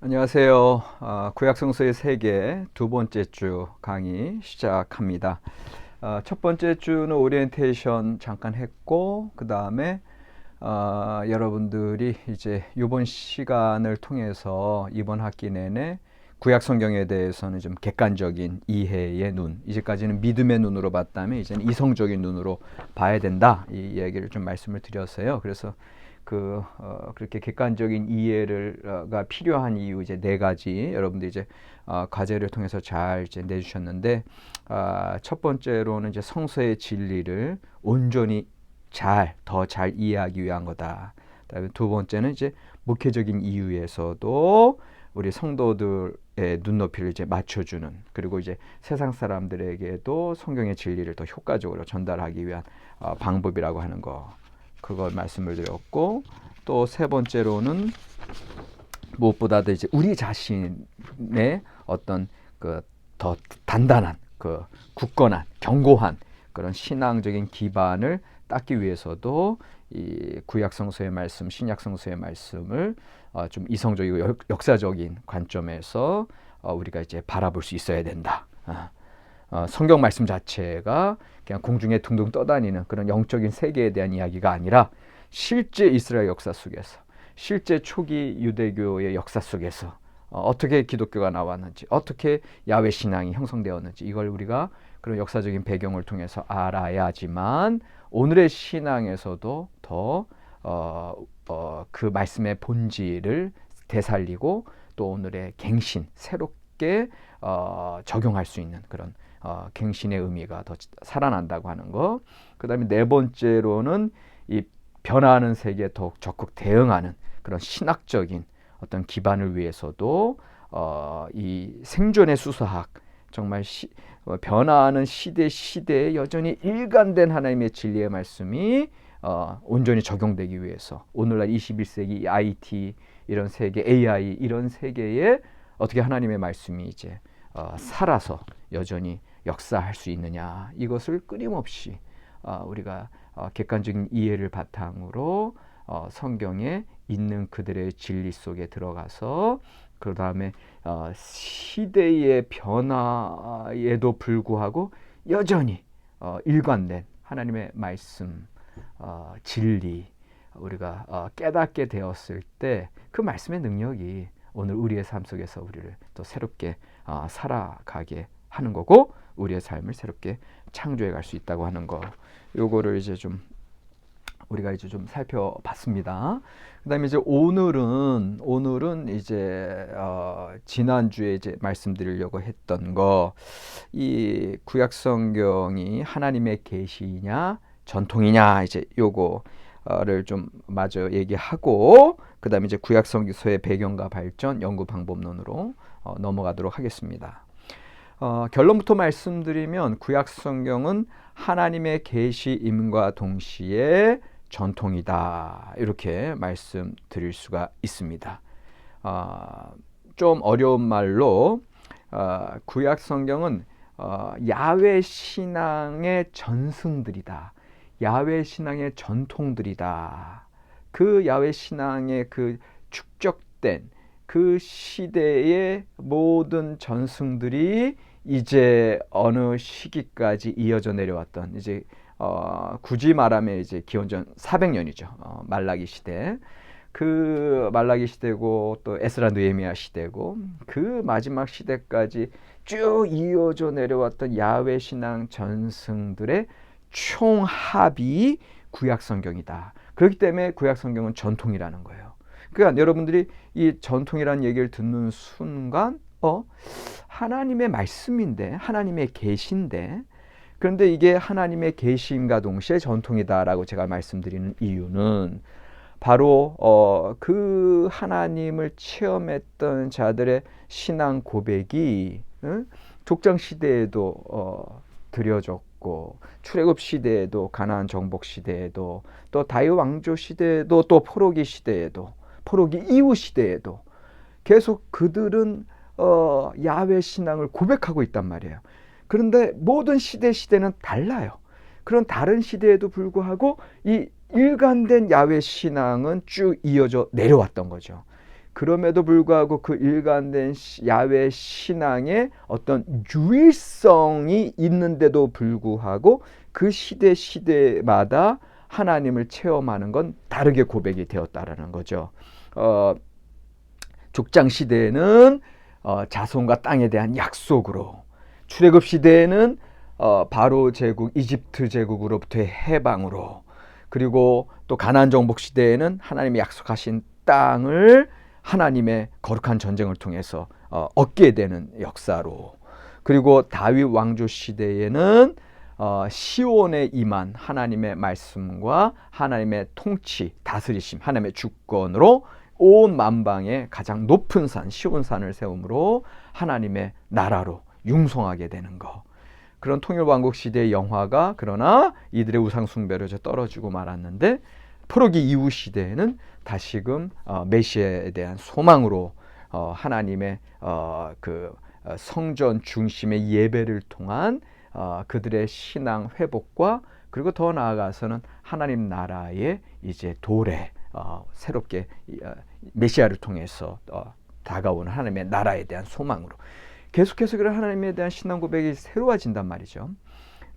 안녕하세요. 구약성서의 세계 두 번째 주 강의 시작합니다. 첫 번째 주는 오리엔테이션 잠깐 했고, 그 다음에 여러분들이 이제 이번 시간을 통해서 이번 학기 내내 구약 성경에 대해서는 좀 객관적인 이해의 눈, 이제까지는 믿음의 눈으로 봤다면 이제는 이성적인 눈으로 봐야 된다, 이 이야기를 좀 말씀을 드렸어요. 그래서 그렇게 객관적인 이해가 필요한 이유 이제 네 가지 여러분들 이제 과제를 통해서 잘 이제 내주셨는데, 첫 번째로는 이제 성서의 진리를 온전히 더 잘 이해하기 위한 거다. 그다음에 두 번째는 이제 목회적인 이유에서도 우리 성도들의 눈높이를 이제 맞춰주는, 그리고 이제 세상 사람들에게도 성경의 진리를 더 효과적으로 전달하기 위한 방법이라고 하는 거, 그걸 말씀을 드렸고, 또 세 번째로는 무엇보다도 이제 우리 자신의 어떤 그 더 단단한, 굳건한, 견고한 그런 신앙적인 기반을 닦기 위해서도 이 구약 성서의 말씀, 신약 성서의 말씀을 좀 이성적이고 역사적인 관점에서 우리가 이제 바라볼 수 있어야 된다. 성경 말씀 자체가 그냥 공중에 둥둥 떠다니는 그런 영적인 세계에 대한 이야기가 아니라 실제 이스라엘 역사 속에서, 실제 초기 유대교의 역사 속에서 어떻게 기독교가 나왔는지, 어떻게 야훼 신앙이 형성되었는지, 이걸 우리가 그런 역사적인 배경을 통해서 알아야지만 오늘의 신앙에서도 더 그 말씀의 본질을 되살리고 또 오늘의 갱신, 새롭게 적용할 수 있는 그런 갱신의 의미가 더 살아난다고 하는 거. 그 다음에 네 번째로는 이 변화하는 세계에 더욱 적극 대응하는 그런 신학적인 어떤 기반을 위해서도 이 생존의 수사학, 정말 변화하는 시대에 여전히 일관된 하나님의 진리의 말씀이 온전히 적용되기 위해서 오늘날 21세기 IT 이런 세계, AI 이런 세계에 어떻게 하나님의 말씀이 이제 살아서 여전히 역사할 수 있느냐, 이것을 끊임없이 우리가 객관적인 이해를 바탕으로 성경에 있는 그들의 진리 속에 들어가서, 그 다음에 시대의 변화에도 불구하고 여전히 일관된 하나님의 말씀, 진리, 우리가 깨닫게 되었을 때 그 말씀의 능력이 오늘 우리의 삶 속에서 우리를 또 새롭게 살아가게 하는 거고, 우리의 삶을 새롭게 창조해 갈 수 있다고 하는 거, 요거를 이제 좀 우리가 이제 좀 살펴봤습니다. 그다음에 이제 오늘은 이제 지난주에 이제 말씀드리려고 했던 거, 이 구약 성경이 하나님의 계시냐 전통이냐, 이제 요거를 좀 마저 얘기하고, 그다음에 이제 구약 성서의 배경과 발전, 연구 방법론으로 넘어가도록 하겠습니다. 결론부터 말씀드리면 구약 성경은 하나님의 계시임과 동시에 전통이다, 이렇게 말씀드릴 수가 있습니다. 좀 어려운 말로 구약 성경은 야훼 신앙의 전승들이다, 야훼 신앙의 전통들이다. 그 야훼 신앙의 그 축적된 그 시대의 모든 전승들이 이제 어느 시기까지 이어져 내려왔던, 이제 굳이 말하면 이제 기원전 400년이죠. 말라기 시대. 그 말라기 시대고 또 에스라 느헤미야 시대고 그 마지막 시대까지 쭉 이어져 내려왔던 야훼 신앙 전승들의 총합이 구약 성경이다. 그렇기 때문에 구약 성경은 전통이라는 거예요. 그러니까 여러분들이 이 전통이라는 얘기를 듣는 순간 하나님의 말씀인데, 하나님의 계시인데, 그런데 이게 하나님의 계시임과 동시에 전통이다라고 제가 말씀드리는 이유는 바로 그 하나님을 체험했던 자들의 신앙 고백이 족장 시대에도 드려졌고, 출애굽 시대에도, 가나안 정복 시대에도, 또 다윗 왕조 시대에도, 또 포로기 시대에도, 포로기 이후 시대에도 계속 그들은 야훼 신앙을 고백하고 있단 말이에요. 그런데 모든 시대는 달라요. 그런 다른 시대에도 불구하고 이 일관된 야훼 신앙은 쭉 이어져 내려왔던 거죠. 그럼에도 불구하고 그 일관된 야훼 신앙의 어떤 유일성이 있는데도 불구하고 그 시대마다 하나님을 체험하는 건 다르게 고백이 되었다라는 거죠. 족장 시대에는 자손과 땅에 대한 약속으로, 출애굽 시대에는 바로 제국, 이집트 제국으로부터의 해방으로, 그리고 또 가나안 정복 시대에는 하나님이 약속하신 땅을 하나님의 거룩한 전쟁을 통해서 얻게 되는 역사로, 그리고 다윗 왕조 시대에는 시온에 임한 하나님의 말씀과 하나님의 통치, 다스리심, 하나님의 주권으로 온 만방의 가장 높은 산, 시온산을 세움으로 하나님의 나라로 융성하게 되는 것. 그런 통일왕국 시대의 영화가 그러나 이들의 우상 숭배로 떨어지고 말았는데, 포로기 이후 시대에는 다시금 메시아에 대한 소망으로 하나님의 그 성전 중심의 예배를 통한 그들의 신앙 회복과, 그리고 더 나아가서는 하나님 나라의 이제 도래, 새롭게 메시아를 통해서 다가오는 하나님의 나라에 대한 소망으로 계속해서 그런 하나님에 대한 신앙 고백이 새로워진단 말이죠.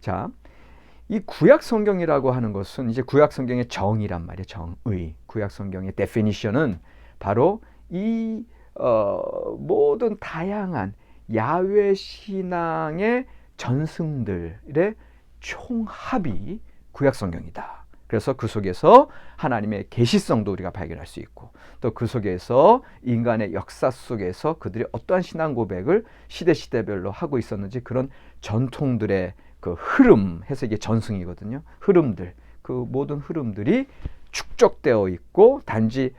자, 이 구약 성경이라고 하는 것은 이제 구약 성경의 정의란 말이에요. 정의. 구약 성경의 데피니션은 바로 이 모든 다양한 야훼 신앙의 전승들의 총합이 구약 성경이다. 그래서 그 속에서 하나님의 계시성도 우리가 발견할 수 있고, 또 그 속에서 인간의 역사 속에서 그들이 어떠한 신앙 고백을 시대별로 하고 있었는지, 그런 전통들의 그 흐름 해서 이게 전승이거든요. 흐름들, 그 모든 흐름들이 축적되어 있고, 단지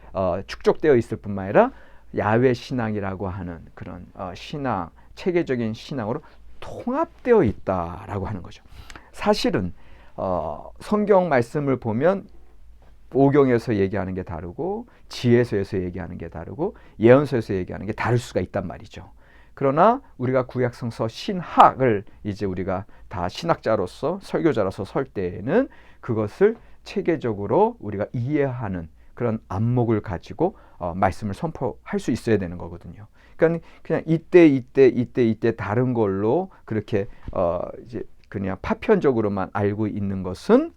축적되어 있을 뿐만 아니라 야훼 신앙이라고 하는 그런 신앙, 체계적인 신앙으로 통합되어 있다라고 하는 거죠. 사실은 성경 말씀을 보면 오경에서 얘기하는 게 다르고, 지혜서에서 얘기하는 게 다르고, 예언서에서 얘기하는 게 다를 수가 있단 말이죠. 그러나 우리가 구약성서 신학을 이제 우리가 다 신학자로서, 설교자로서 설 때에는 그것을 체계적으로 우리가 이해하는 그런 안목을 가지고 말씀을 선포할 수 있어야 되는 거거든요. 그러니까 그냥 이때 다른 걸로 그렇게 이제 그냥 파편적으로만 알고 있는 것은,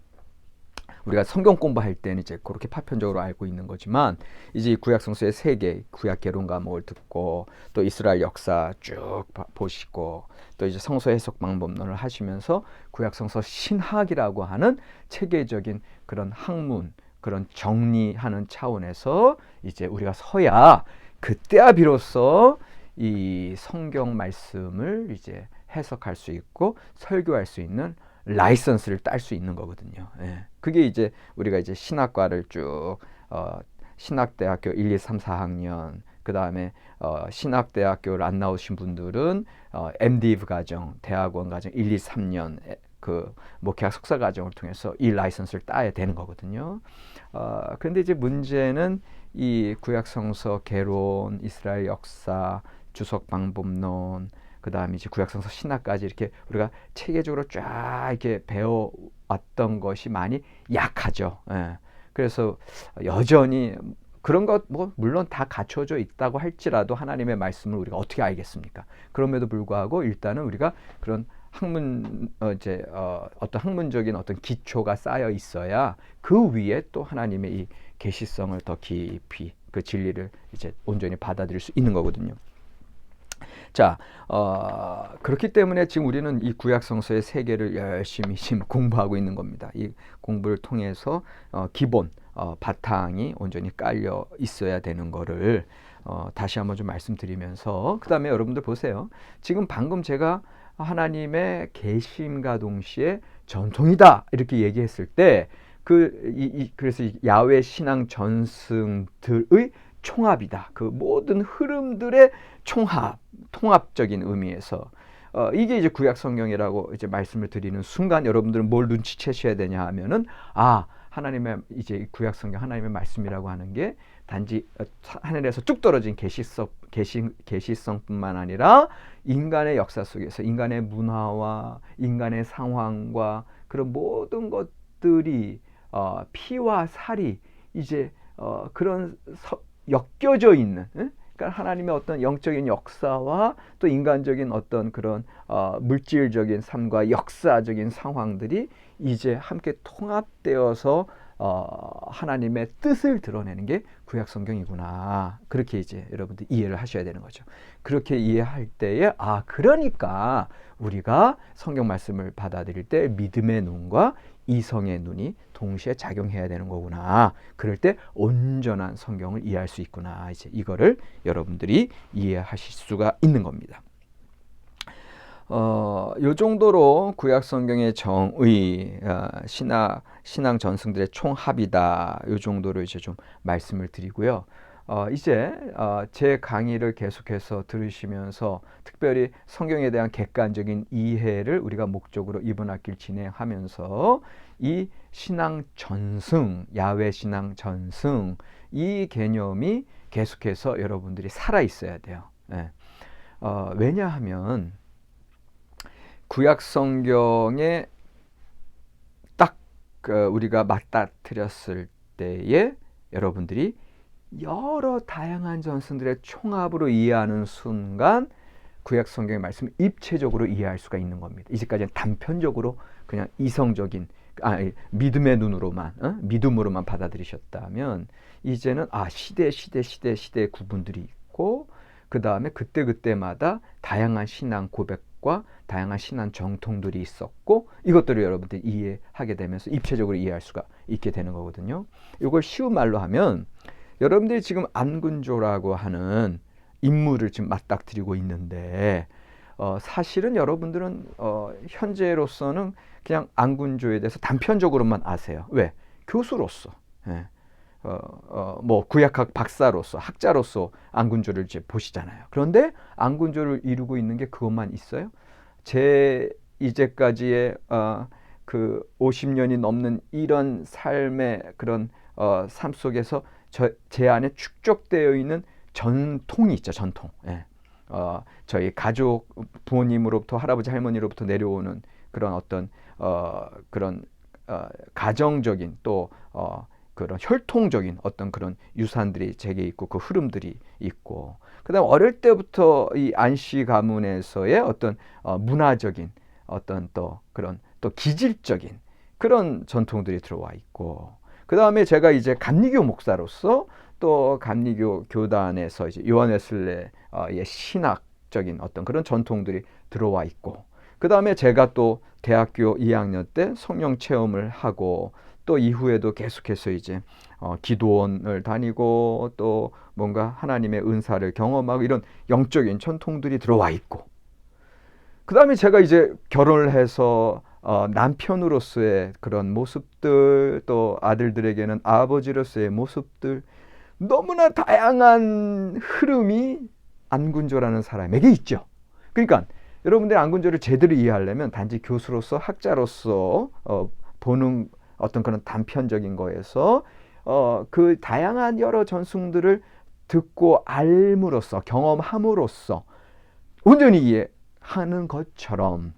우리가 성경 공부할 때는 이제 그렇게 파편적으로 알고 있는 거지만, 이제 구약성서의 세계, 구약 개론 과목을 듣고, 또 이스라엘 역사 쭉 보시고, 또 이제 성서 해석 방법론을 하시면서 구약성서 신학이라고 하는 체계적인 그런 학문, 그런 정리하는 차원에서 이제 우리가 서야 그때야 비로소 이 성경 말씀을 이제 해석할 수 있고 설교할 수 있는 라이선스를 딸 수 있는 거거든요. 예. 그게 이제 우리가 이제 신학과를 쭉 신학대학교 1, 2, 3, 4학년, 그 다음에 신학대학교를 안 나오신 분들은 MDiv 과정, 대학원 과정 1, 2, 3년 그 목회학 석사 과정을 통해서 이 라이선스를 따야 되는 거거든요. 그런데 이제 문제는 이 구약성서 개론, 이스라엘 역사, 주석 방법론, 그 다음에 이제 구약성서 신학까지 이렇게 우리가 체계적으로 쫙 이렇게 배워왔던 것이 많이 약하죠. 예. 그래서 여전히 그런 것 뭐 물론 다 갖춰져 있다고 할지라도 하나님의 말씀을 우리가 어떻게 알겠습니까? 그럼에도 불구하고 일단은 우리가 그런 학문 어떤 학문적인 어떤 기초가 쌓여 있어야 그 위에 또 하나님의 이 계시성을 더 깊이, 그 진리를 이제 온전히 받아들일 수 있는 거거든요. 자, 그렇기 때문에 지금 우리는 이 구약성서의 세계를 열심히 지금 공부하고 있는 겁니다. 이 공부를 통해서 기본, 바탕이 온전히 깔려 있어야 되는 거를 다시 한번 좀 말씀드리면서, 그 다음에 여러분들 보세요. 지금 방금 제가 하나님의 계심과 동시에 전통이다 이렇게 얘기했을 때 그래서 야훼 신앙 전승들의 총합이다. 그 모든 흐름들의 총합, 통합적인 의미에서 이게 이제 구약 성경이라고 이제 말씀을 드리는 순간 여러분들은 뭘 눈치채셔야 되냐 하면은, 하나님의 이제 구약 성경 하나님의 말씀이라고 하는 게 단지 하늘에서 쭉 떨어진 계시성뿐만 아니라 인간의 역사 속에서 인간의 문화와 인간의 상황과 그런 모든 것들이 피와 살이 이제 그런 엮여져 있는, 그러니까 하나님의 어떤 영적인 역사와 또 인간적인 어떤 그런 물질적인 삶과 역사적인 상황들이 이제 함께 통합되어서 하나님의 뜻을 드러내는 게 구약 성경이구나. 그렇게 이제 여러분들 이해를 하셔야 되는 거죠. 그렇게 이해할 때에 그러니까 우리가 성경 말씀을 받아들일 때 믿음의 눈과 이성의 눈이 동시에 작용해야 되는 거구나. 그럴 때 온전한 성경을 이해할 수 있구나. 이제 이거를 여러분들이 이해하실 수가 있는 겁니다. 요 정도로 구약 성경의 정의, 신앙 전승들의 총합이다. 요 정도로 이제 좀 말씀을 드리고요. 이제 제 강의를 계속해서 들으시면서 특별히 성경에 대한 객관적인 이해를 우리가 목적으로 이번 학기를 진행하면서 이 신앙 전승, 야훼 신앙 전승, 이 개념이 계속해서 여러분들이 살아 있어야 돼요. 예. 왜냐하면 구약 성경에 딱 우리가 맞닥뜨렸을 때에 여러분들이 여러 다양한 전승들의 총합으로 이해하는 순간 구약 성경의 말씀을 입체적으로 이해할 수가 있는 겁니다. 이제까지는 단편적으로 그냥 이성적인 믿음의 눈으로만 믿음으로만 받아들이셨다면 이제는 시대의 구분들이 있고 그 다음에 그때마다 다양한 신앙 고백과 다양한 신앙 정통들이 있었고 이것들을 여러분들이 이해하게 되면서 입체적으로 이해할 수가 있게 되는 거거든요. 이걸 쉬운 말로 하면 여러분들이 지금 안군조라고 하는 인물을 지금 맞닥뜨리고 있는데 사실은 여러분들은 현재로서는 그냥 안군조에 대해서 단편적으로만 아세요. 왜? 교수로서, 뭐 구약학 박사로서, 학자로서 안군조를 이제 보시잖아요. 그런데 안군조를 이루고 있는 게 그것만 있어요? 제 이제까지의 그 50년이 넘는 이런 삶의 그런 삶 속에서 제 안에 축적되어 있는 전통이 있죠. 전통. 저희 가족 부모님으로부터 할아버지 할머니로부터 내려오는 그런 어떤 그런 가정적인 또 그런 혈통적인 어떤 그런 유산들이 제게 있고 그 흐름들이 있고 그다음 어릴 때부터 이 안씨 가문에서의 어떤 문화적인 어떤 또 그런 또 기질적인 그런 전통들이 들어와 있고 그 다음에 제가 이제 감리교 목사로서 또 감리교 교단에서 이제 요한 웨슬레의 신학적인 어떤 그런 전통들이 들어와 있고 그 다음에 제가 또 대학교 2학년 때 성령 체험을 하고 또 이후에도 계속해서 이제 기도원을 다니고 또 뭔가 하나님의 은사를 경험하고 이런 영적인 전통들이 들어와 있고 그 다음에 제가 이제 결혼을 해서 남편으로서의 그런 모습들 또 아들들에게는 아버지로서의 모습들 너무나 다양한 흐름이 안군조라는 사람에게 있죠. 그러니까 여러분들이 안군조를 제대로 이해하려면 단지 교수로서 학자로서 보는 어떤 그런 단편적인 거에서 그 다양한 여러 전승들을 듣고 알므로써 경험함으로써 온전히 이해하는 것처럼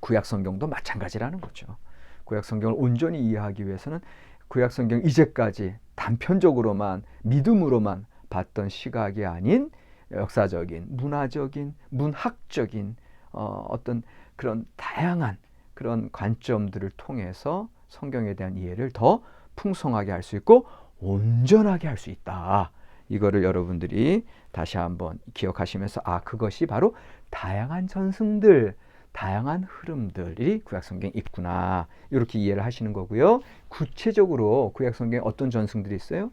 구약 성경도 마찬가지라는 거죠. 구약 성경을 온전히 이해하기 위해서는 구약 성경 이제까지 단편적으로만 믿음으로만 봤던 시각이 아닌 역사적인, 문화적인, 문학적인 어떤 그런 다양한 그런 관점들을 통해서 성경에 대한 이해를 더 풍성하게 할 수 있고 온전하게 할 수 있다. 이거를 여러분들이 다시 한번 기억하시면서 그것이 바로 다양한 전승들, 다양한 흐름들이 구약성경에 있구나. 이렇게 이해를 하시는 거고요. 구체적으로 구약성경에 어떤 전승들이 있어요?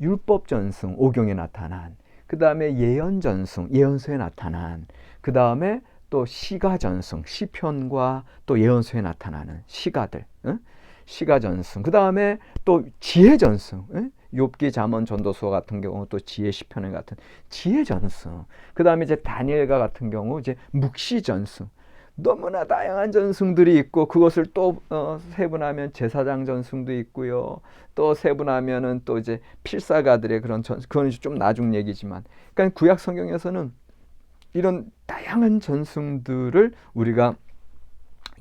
율법 전승, 오경에 나타난, 그 다음에 예언 전승, 예언서에 나타난, 그 다음에 또 시가 전승, 시편과 또 예언서에 나타나는 시가들, 시가 전승, 그 다음에 또 지혜 전승, 욥기, 잠언, 전도서 같은 경우 또 지혜 시편 같은 지혜 전승, 그 다음에 이제 다니엘가 같은 경우 이제 묵시 전승. 너무나 다양한 전승들이 있고 그것을 또 세분하면 제사장 전승도 있고요. 또 세분하면은 또 이제 필사가들의 그런 그건 좀 나중 얘기지만, 그러니까 구약 성경에서는 이런 다양한 전승들을 우리가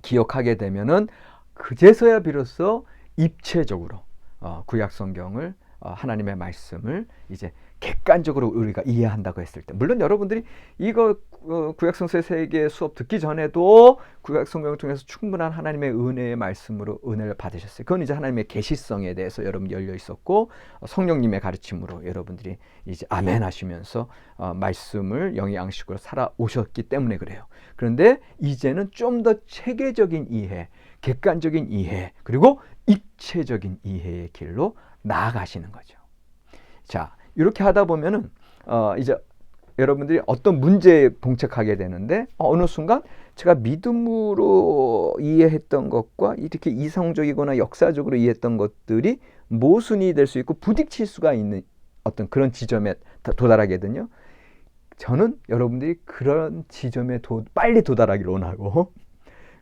기억하게 되면은 그제서야 비로소 입체적으로 구약 성경을 하나님의 말씀을 이제 객관적으로 우리가 이해한다고 했을 때, 물론 여러분들이 이거 구약성서의 세계 수업 듣기 전에도 구약성경을 통해서 충분한 하나님의 은혜의 말씀으로 은혜를 받으셨어요. 그건 이제 하나님의 계시성에 대해서 여러분 열려 있었고, 성령님의 가르침으로 여러분들이 이제 아멘 하시면서 말씀을 영의 양식으로 살아오셨기 때문에 그래요. 그런데 이제는 좀 더 체계적인 이해, 객관적인 이해, 그리고 입체적인 이해의 길로 나아가시는 거죠. 자, 이렇게 하다 보면은 이제 여러분들이 어떤 문제에 봉착하게 되는데, 어느 순간 제가 믿음으로 이해했던 것과 이렇게 이성적이거나 역사적으로 이해했던 것들이 모순이 될 수 있고 부딪힐 수가 있는 어떤 그런 지점에 도달하거든요. 저는 여러분들이 그런 지점에 빨리 도달하기를 원하고,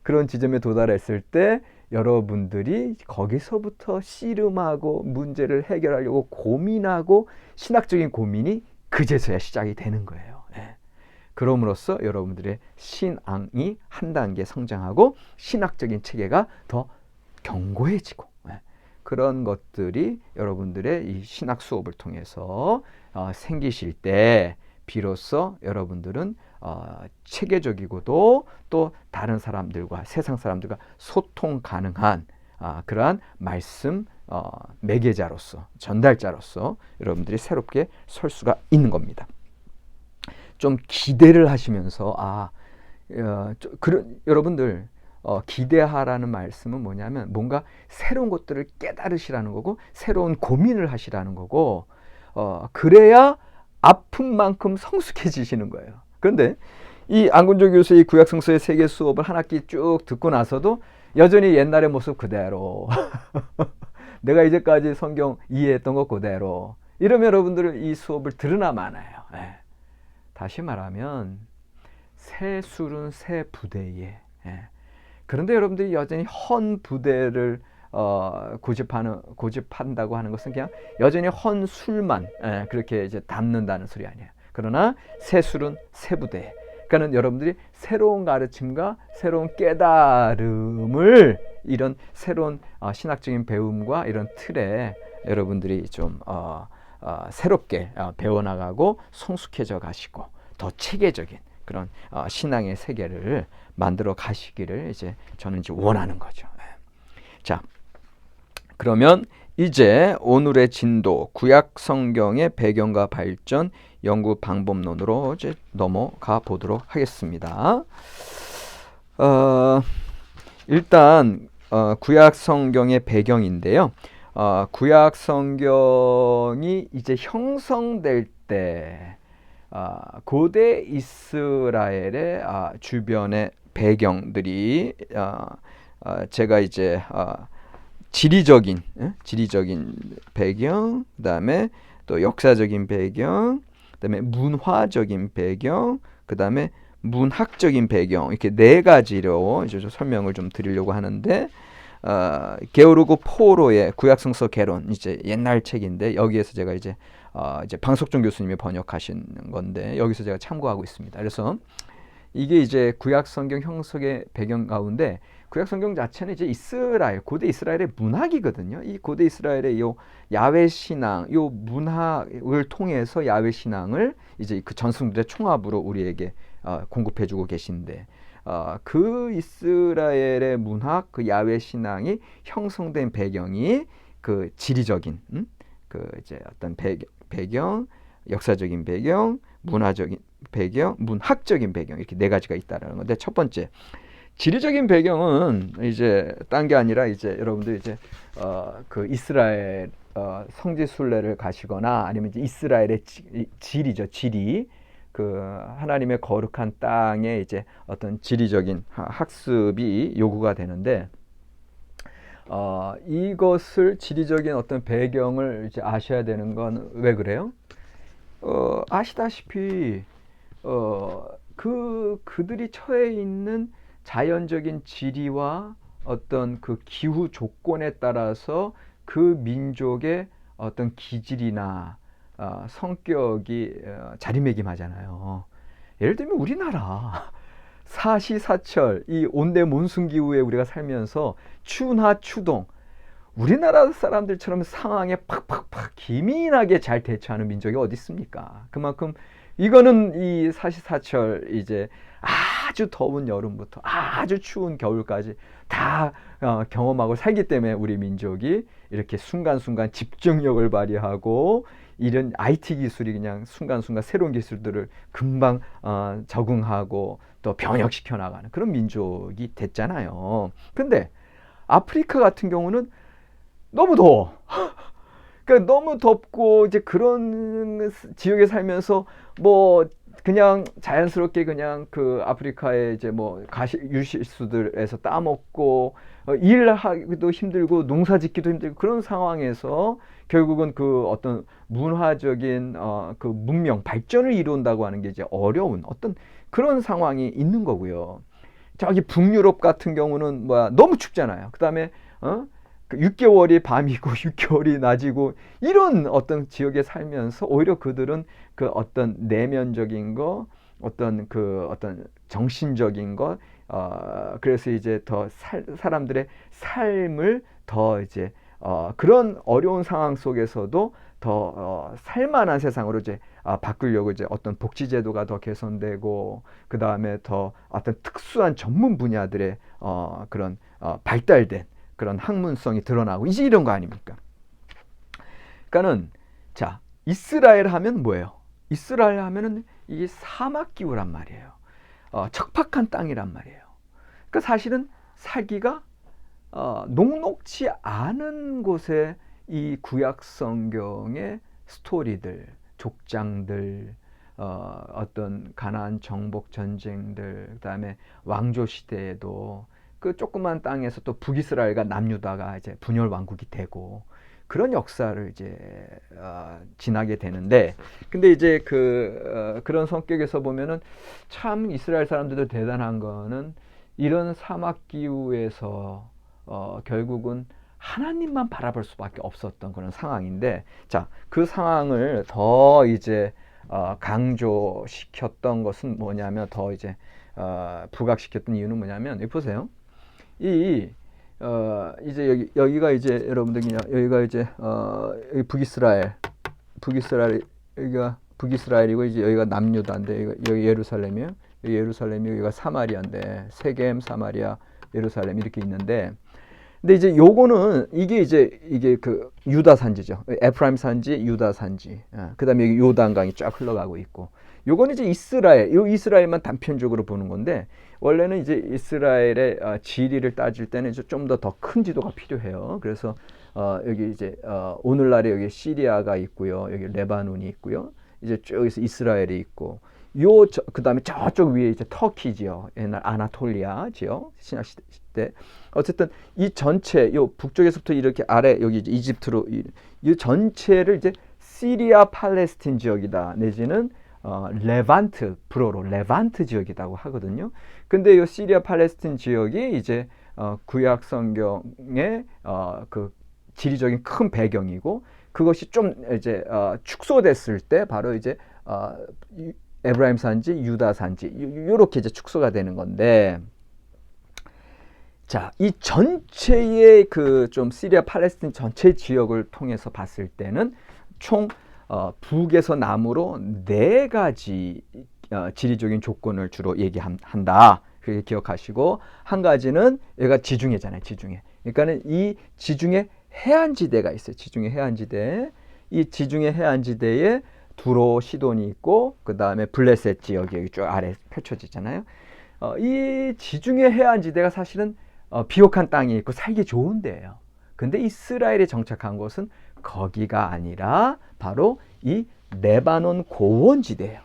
그런 지점에 도달했을 때 여러분들이 거기서부터 씨름하고 문제를 해결하려고 고민하고, 신학적인 고민이 그제서야 시작이 되는 거예요. 그럼으로써 여러분들의 신앙이 한 단계 성장하고 신학적인 체계가 더 견고해지고, 그런 것들이 여러분들의 이 신학 수업을 통해서 생기실 때 비로소 여러분들은 체계적이고도 또 다른 사람들과, 세상 사람들과 소통 가능한 그러한 말씀 매개자로서, 전달자로서 여러분들이 새롭게 설 수가 있는 겁니다. 좀 기대를 하시면서 여러분들 기대하라는 말씀은 뭐냐면, 뭔가 새로운 것들을 깨달으시라는 거고, 새로운 고민을 하시라는 거고, 그래야 아픈 만큼 성숙해지시는 거예요. 그런데 이 안군조 교수의 구약성서의 세계 수업을 한 학기 쭉 듣고 나서도 여전히 옛날의 모습 그대로 내가 이제까지 성경 이해했던 것 그대로, 이러면 여러분들은 이 수업을 들으나 마나요. 다시 말하면 새 술은 새 부대에, 그런데 여러분들이 여전히 헌 부대를 고집한다고 하는 것은 그냥 여전히 헌 술만 그렇게 이제 담는다는 소리 아니에요. 그러나 새 술은 새 부대. 그러니까는 여러분들이 새로운 가르침과 새로운 깨달음을, 이런 새로운 신학적인 배움과 이런 틀에 여러분들이 좀 새롭게 배워나가고 성숙해져 가시고, 더 체계적인 그런 신앙의 세계를 만들어 가시기를 이제 저는 이제 원하는 거죠. 자, 그러면 이제 오늘의 진도, 구약 성경의 배경과 발전 연구 방법론으로 이제 넘어가 보도록 하겠습니다. 일단 구약 성경의 배경인데요. 구약 성경이 이제 형성될 때 고대 이스라엘의 주변의 배경들이 제가 이제 지리적인 배경, 그다음에 또 역사적인 배경, 그다음에 문화적인 배경, 그다음에 문학적인 배경, 이렇게 네 가지로 이제 설명을 좀 드리려고 하는데, 게오르고 포로의 구약성서 개론, 이제 옛날 책인데 여기에서 제가 이제 방석종 교수님이 번역하신 건데 여기서 제가 참고하고 있습니다. 그래서 이게 이제 구약성경 형성의 배경 가운데, 구약성경 자체는 이제 고대 이스라엘의 문학이거든요. 이 고대 이스라엘의 요 야훼 신앙, 요 문학을 통해서 야훼 신앙을 이제 그 전승들의 총합으로 우리에게 공급해주고 계신데, 그 이스라엘의 문학, 그 야훼 신앙이 형성된 배경이 그 지리적인, 그 이제 어떤 배경, 역사적인 배경, 문화적인 배경, 문학적인 배경, 이렇게 네 가지가 있다라는 건데, 첫 번째 지리적인 배경은 이제 딴 게 아니라 이제 여러분들 이제 그 이스라엘 성지 순례를 가시거나 아니면 이제 이스라엘의 지리죠, 지리. 그 하나님의 거룩한 땅에 이제 어떤 지리적인 학습이 요구가 되는데, 이것을 지리적인 어떤 배경을 이제 아셔야 되는 건 왜 그래요? 아시다시피 그들이 처해 있는 자연적인 지리와 어떤 그 기후 조건에 따라서 그 민족의 어떤 기질이나 성격이 자리매김하잖아요. 예를 들면 우리나라 사시사철, 이 온대 몬순 기후에 우리가 살면서 추나 추동, 우리나라 사람들처럼 상황에 팍팍팍 기민하게 잘 대처하는 민족이 어디 있습니까? 그만큼 이거는 이 사시사철 이제 아주 더운 여름부터 아주 추운 겨울까지 다 경험하고 살기 때문에 우리 민족이 이렇게 순간순간 집중력을 발휘하고 이런 IT 기술이 그냥 순간순간 새로운 기술들을 금방 적응하고 또 변혁시켜 나가는 그런 민족이 됐잖아요. 근데 아프리카 같은 경우는 너무 더워. 그러니까 너무 덥고 이제 그런 지역에 살면서 뭐 그냥 자연스럽게 그냥 그 아프리카의 이제 뭐 유실수들에서 따먹고 일하기도 힘들고 농사짓기도 힘들고 그런 상황에서 결국은 그 어떤 문화적인 그 문명 발전을 이룬다고 하는 게 이제 어려운 어떤 그런 상황이 있는 거고요. 저기 북유럽 같은 경우는 뭐야 너무 춥잖아요. 그다음에 6개월이 밤이고 6개월이 낮이고 이런 어떤 지역에 살면서 오히려 그들은 그 어떤 내면적인 거 어떤 그 어떤 정신적인 것 그래서 이제 더 사람들의 삶을 더 이제 그런 어려운 상황 속에서도 더 살만한 세상으로 이제 바꾸려고 이제 어떤 복지 제도가 더 개선되고 그 다음에 더 어떤 특수한 전문 분야들의 그런 발달된 그런 학문성이 드러나고 이제 이런 거 아닙니까? 그러니까는 자 이스라엘 하면 뭐예요? 이스라엘 하면은 이게 사막 기후란 말이에요. 척박한 땅이란 말이에요. 그러니까 사실은 살기가 녹록지 않은 곳에 이 구약 성경의 스토리들, 족장들, 어떤 가나안 정복 전쟁들, 그다음에 왕조 시대에도 그 조그만 땅에서 또 북이스라엘과 남유다가 이제 분열 왕국이 되고 그런 역사를 이제 지나게 되는데, 근데 이제 그런 성격에서 보면은 참 이스라엘 사람들도 대단한 거는 이런 사막 기후에서 결국은 하나님만 바라볼 수밖에 없었던 그런 상황인데, 자, 그 상황을 더 이제 강조시켰던 것은 뭐냐면 더 이제 부각시켰던 이유는 뭐냐면 여기 보세요. 이제 여기가 이제 여러분들 여기가 이제 여기 북이스라엘 여기가 북이스라엘이고 이제 여기가 남유다인데 여기 예루살렘이에요. 여기 예루살렘이 여기가 사마리아인데 세겜, 사마리아, 예루살렘 이렇게 있는데, 근데 이제 요거는 이게 그 유다 산지죠. 에프라임 산지, 유다 산지. 그다음에 여기 요단강이 쫙 흘러가고 있고. 요거는 이제 이스라엘만 단편적으로 보는 건데, 원래는 이제 이스라엘의 지리를 따질 때는 이제 좀 더 큰 지도가 필요해요. 그래서 여기 이제 오늘날에 여기 시리아가 있고요. 여기 레바논이 있고요. 이제 여기서 이스라엘이 있고. 그다음에 저쪽 위에 이제 터키지요. 옛날 아나톨리아 지역 신약 시대. 어쨌든 이 전체 요 북쪽에서부터 이렇게 아래 여기 이제 이집트로 이 전체를 이제 시리아 팔레스틴 지역이다 내지는 레반트 불어로 레반트 지역이라고 하거든요. 근데 이 시리아 팔레스틴 지역이 이제 구약 성경의 그 지리적인 큰 배경이고, 그것이 좀 이제 축소됐을 때 바로 이제 에브라임 산지, 유다 산지 이렇게 이제 축소가 되는 건데, 자, 이 전체의 그 좀 시리아 팔레스틴 전체 지역을 통해서 봤을 때는 총 북에서 남으로 4가지 지리적인 조건을 주로 얘기한다. 그렇게 기억하시고, 한 가지는 얘가 지중해잖아요. 지중해. 그러니까는 이 지중해 해안지대가 있어요. 지중해 해안지대. 이 지중해 해안지대에 두로 시돈이 있고, 그 다음에 블레셋 지역이 여기 쭉 아래 펼쳐지잖아요. 이 지중해 해안지대가 사실은 비옥한 땅이 있고 살기 좋은 데예요. 근데 이스라엘이 정착한 곳은 거기가 아니라 바로 이 레바논 고원지대예요.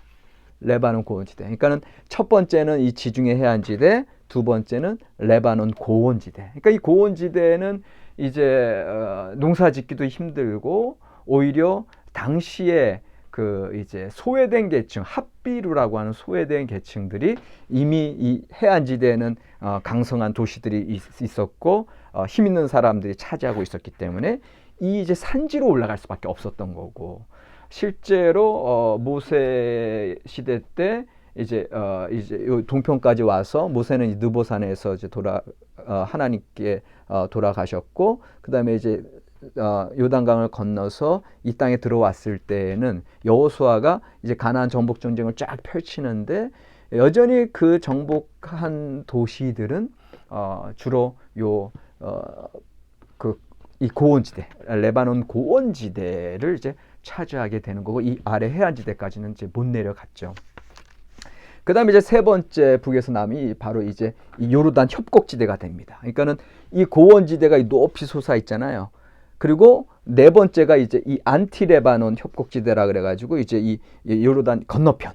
레바논 고원지대. 그러니까는 첫 번째는 이 지중해 해안지대, 두 번째는 레바논 고원지대. 그러니까 이 고원지대는 이제 농사짓기도 힘들고 오히려 당시에 그 이제 소외된 계층, 합비루라고 하는 소외된 계층들이 이미 이 해안지대에는 강성한 도시들이 있었고 힘 있는 사람들이 차지하고 있었기 때문에 이 이제 산지로 올라갈 수밖에 없었던 거고, 실제로 모세 시대 때 이제 요 동편까지 와서 모세는 느보산에서 이제 하나님께 돌아가셨고, 그다음에 이제 요단강을 건너서 이 땅에 들어왔을 때에는 여호수아가 이제 가나안 정복 전쟁을 쫙 펼치는데, 여전히 그 정복한 도시들은 주로 이 고원지대, 레바논 고원지대를 이제 차지하게 되는 거고, 이 아래 해안지대까지는 이제 못 내려갔죠. 그 다음에 이제 세 번째 북에서 남이 바로 이제 이 요르단 협곡지대가 됩니다. 그러니까는 이 고원지대가 높이 솟아 있잖아요. 그리고 네 번째가 이제 이 안티레바논 협곡지대라 그래가지고 이제 이 요르단 건너편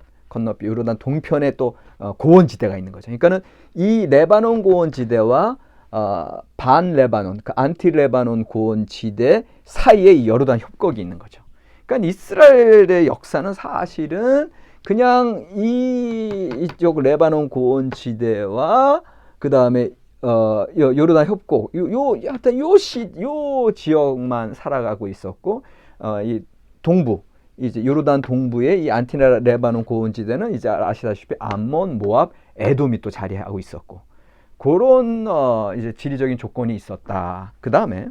요르단 동편에 또 고원지대가 있는 거죠. 그러니까는 이 레바논 고원지대와 반레바논, 그 안티레바논 고원지대 사이에 이 요르단 협곡이 있는 거죠. 그러니까 이스라엘의 역사는 사실은 그냥 이쪽 레바논 고원지대와 그 다음에 요르단 협곡, 하여튼 요 지역만 살아가고 있었고, 이 동부, 이제 요르단 동부의 이 안티레바논 고원지대는 이제 아시다시피 암몬, 모압, 에돔이 또 자리하고 있었고, 그런 이제 지리적인 조건이 있었다. 그 다음에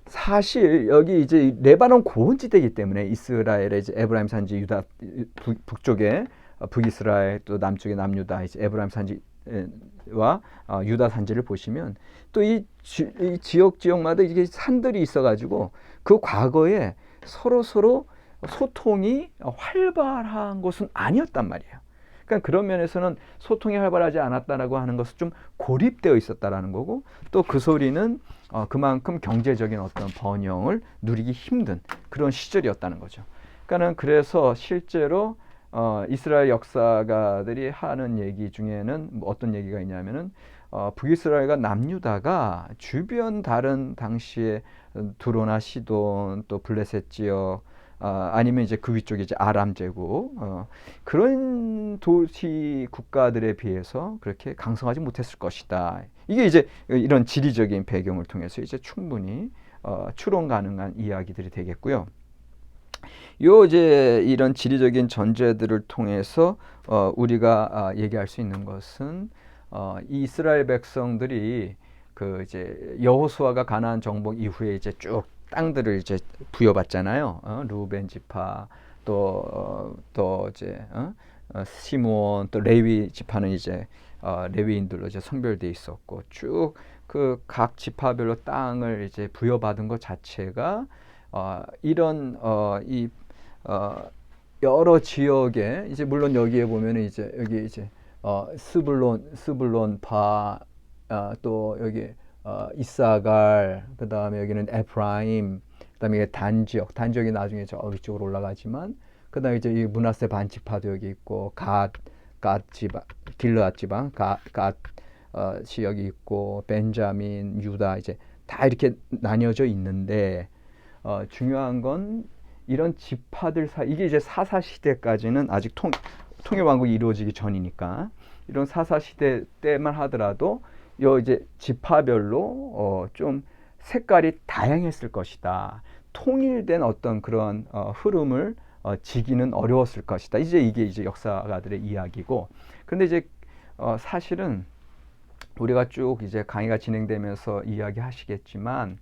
사실 여기 이제 레바논 고원지대이기 때문에 이스라엘의 이제 에브라임 산지 유다 북쪽에 북이스라엘, 또 남쪽에 남유다, 이제 에브라임 산지와 유다 산지를 보시면 또 이 지역마다 이게 산들이 있어가지고 그 과거에 서로 소통이 활발한 것은 아니었단 말이에요. 그러니까 그런 면에서는 소통이 활발하지 않았다라고 하는 것은 좀 고립되어 있었다라는 거고, 또 그 소리는 그만큼 경제적인 어떤 번영을 누리기 힘든 그런 시절이었다는 거죠. 그러니까는 그래서 실제로 이스라엘 역사가들이 하는 얘기 중에는 뭐 어떤 얘기가 있냐면은 북이스라엘과 남유다가 주변 다른 당시에 두로나 시돈, 또 블레셋 지역, 아니면 이제 그 위쪽에 이제 아람 제국, 그런 도시 국가들에 비해서 그렇게 강성하지 못했을 것이다. 이게 이제 이런 지리적인 배경을 통해서 이제 충분히 추론 가능한 이야기들이 되겠고요. 이제 이런 지리적인 전제들을 통해서 우리가 얘기할 수 있는 것은 이 이스라엘 백성들이 그 이제 여호수아가 가나안 정복 이후에 이제 쭉 땅들을 이제 부여받잖아요. 루벤 지파, 또 이제 시므온, 또 레위 지파는 이제 레위인들로 이제 선별돼 있었고, 쭉 그 각 지파별로 땅을 이제 부여받은 것 자체가 이런 여러 지역에 이제 물론 여기에 보면은 이제 여기 이제 스불론파, 또 여기 이사갈, 그 다음에 여기는 에프라임, 그 다음에 단지역이 나중에 저 위쪽으로 올라가지만, 그 다음에 이제 이 므낫세 반지파도 여기 있고, 갓 지방, 길르앗 지방, 갓 지역이 있고, 벤자민, 유다, 이제 다 이렇게 나뉘어져 있는데, 중요한 건 이런 지파들 사이, 이게 이제 사사 시대까지는 아직 통일 왕국이 이루어지기 전이니까, 이런 사사 시대 때만 하더라도 이제 지파별로 좀 색깔이 다양했을 것이다. 통일된 어떤 그런 흐름을 지기는 어려웠을 것이다. 이게 이제 역사가들의 이야기고, 그런데 이제 사실은 우리가 쭉 이제 강의가 진행되면서 이야기하시겠지만,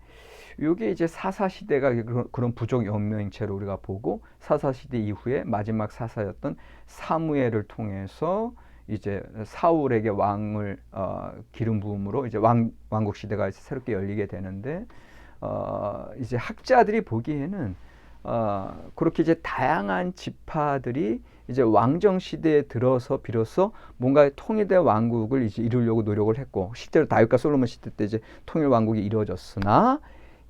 이게 이제 사사 시대가 그런 부족 연맹체로 우리가 보고, 사사 시대 이후에 마지막 사사였던 사무엘을 통해서 이제 사울에게 왕을 기름 부음으로 이제 왕국 시대가 새롭게 열리게 되는데, 이제 학자들이 보기에는 그렇게 이제 다양한 지파들이 이제 왕정 시대에 들어서 비로소 뭔가 통일된 왕국을 이제 이루려고 노력을 했고, 실제로 다윗과 솔로몬 시대 때 이제 통일 왕국이 이루어졌으나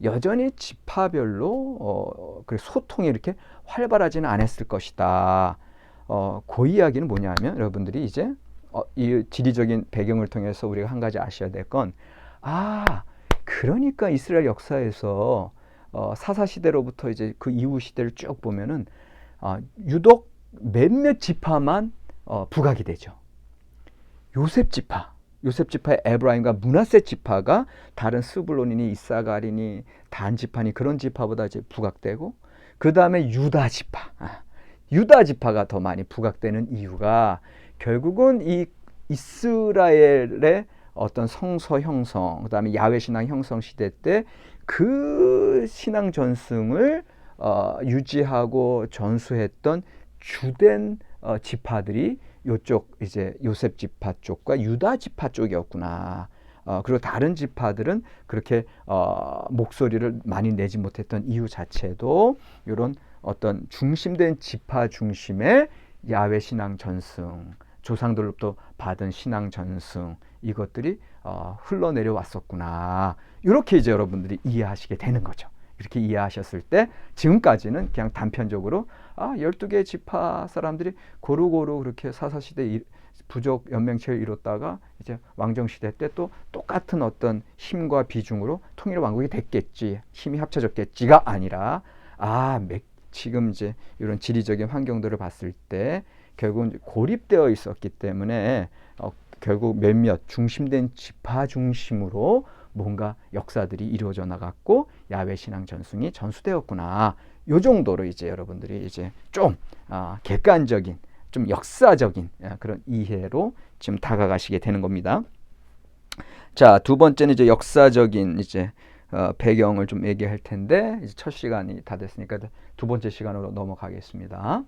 여전히 지파별로 그 소통이 이렇게 활발하지는 않았을 것이다. 그 이야기는 뭐냐면, 여러분들이 이제 이 지리적인 배경을 통해서 우리가 한 가지 아셔야 될 건, 그러니까 이스라엘 역사에서 사사 시대로부터 이제 그 이후 시대를 쭉 보면은 유독 몇몇 지파만 부각이 되죠. 요셉 지파의 에브라임과 므낫세 지파가 다른 스불론이니 이사갈이니 단 지파니 그런 지파보다 이제 부각되고, 그 다음에 유다 지파가 더 많이 부각되는 이유가, 결국은 이 이스라엘의 어떤 성서 형성, 그다음에 야훼 신앙 형성 시대 때 그 신앙 전승을 유지하고 전수했던 주된 지파들이 요쪽 이제 요셉 지파 쪽과 유다 지파 쪽이었구나. 그리고 다른 지파들은 그렇게 목소리를 많이 내지 못했던 이유 자체도 이런 어떤 중심된 지파 중심의 야훼 신앙 전승, 조상들로부터 받은 신앙 전승, 이것들이 흘러내려 왔었구나. 이렇게 이제 여러분들이 이해하시게 되는 거죠. 이렇게 이해하셨을 때 지금까지는 그냥 단편적으로 12개 지파 사람들이 고루고루 그렇게 사사시대 부족 연맹체를 이뤘다가 이제 왕정시대 때 또 똑같은 어떤 힘과 비중으로 통일 왕국이 됐겠지, 힘이 합쳐졌겠지가 아니라 지금 이제 이런 지리적인 환경들을 봤을 때 결국은 고립되어 있었기 때문에 결국 몇몇 중심된 지파 중심으로 뭔가 역사들이 이루어져 나갔고 야훼 신앙 전승이 전수되었구나. 요 정도로 이제 여러분들이 이제 좀 객관적인, 좀 역사적인 그런 이해로 지금 다가가시게 되는 겁니다. 자, 두 번째는 이제 역사적인 이제 배경을 좀 얘기할 텐데 이제 첫 시간이 다 됐으니까 두 번째 시간으로 넘어가겠습니다.